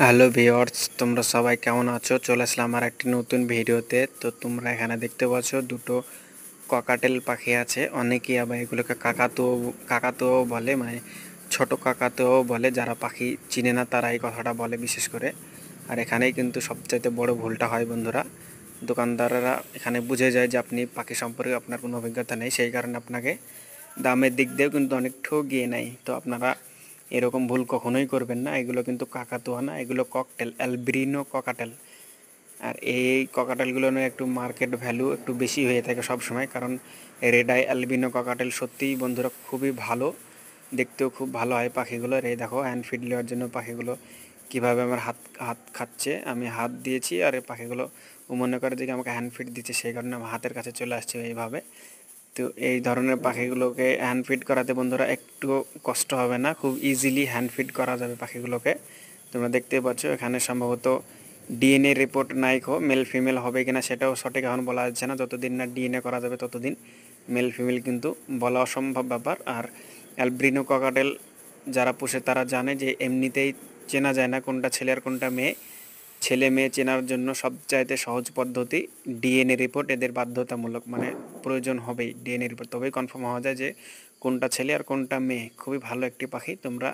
Hello viewers, তোমরা সবাই কেমন আছো? চলে আসলাম আমার একটি নতুন ভিডিওতে। তো তোমরা এখানে দেখতে পাচ্ছ দুটো ককাটেল পাখি আছে। অনেকেই আবার এগুলোকে কাকাতুয়াও বলে, মানে ছোট কাকাতুয়াও বলে। যারা পাখি চিনে না তারা এই কথাটা বলে বিশেষ করে। আর এখানেই কিন্তু সবচাইতে বড় ভুলটা হয় বন্ধুরা। দোকানদাররা এখানে বুঝে যায় যে আপনি পাখি সম্পর্কে আপনার কোনো অভিজ্ঞতা নেই, সেই কারণে আপনাকে দামের দিক দিয়েও কিন্তু অনেক ঠকিয়ে নেয়। তো আপনারা এরকম ভুল কখনোই করবেন না। এগুলো কিন্তু কাকাতুয়া না, এগুলো ককটেল, অ্যালবিনো ককাটেল। আর এই ককাটেলগুলোর একটু মার্কেট ভ্যালু একটু বেশি হয়ে থাকে সব সময়, কারণ রেড আই অ্যালবিনো ককাটেল সত্যিই বন্ধুরা খুবই ভালো, দেখতেও খুব ভালো হয় পাখিগুলো। এই দেখো হ্যান্ড ফিড নেওয়ার জন্য পাখিগুলো কীভাবে আমার হাত হাত খাচ্ছে। আমি হাত দিয়েছি আর এই পাখিগুলো মনে করে যে আমাকে হ্যান্ড ফিড দিচ্ছে, সেই কারণে আমার হাতের কাছে চলে আসছে এইভাবে। তো এই ধরনের পাখিগুলোকে হ্যান্ড ফিড করাতে বন্ধুরা একটু কষ্ট হবে না, খুব ইজিলি হ্যান্ড ফিড করা যাবে পাখিগুলোকে। তোমরা দেখতে পাচ্ছ এখানে সম্ভবত ডিএনএ রিপোর্ট নাই, মেল ফিমেল হবে কিনা সেটাও সঠিক এখন বলা যাচ্ছে না। যতদিন না ডিএনএ করা যাবে ততদিন মেল ফিমেল কিন্তু বলা অসম্ভব ব্যাপার। আর অ্যালবিনো ককাটেল যারা পোষে তারা জানে যে এমনিতেই চেনা যায় না কোনটা ছেলে আর কোনটা মেয়ে। ছেলে মেয়ে চেনার জন্য সবচাইতে সহজ পদ্ধতি ডিএনএ রিপোর্ট। এদের বাধ্যতামূলক, মানে প্রয়োজন হবেই ডিএনএ রিপোর্ট, তবেই কনফার্ম হওয়া যায় যে কোনটা ছেলে আর কোনটা মেয়ে। খুবই ভালো একটি পাখি, তোমরা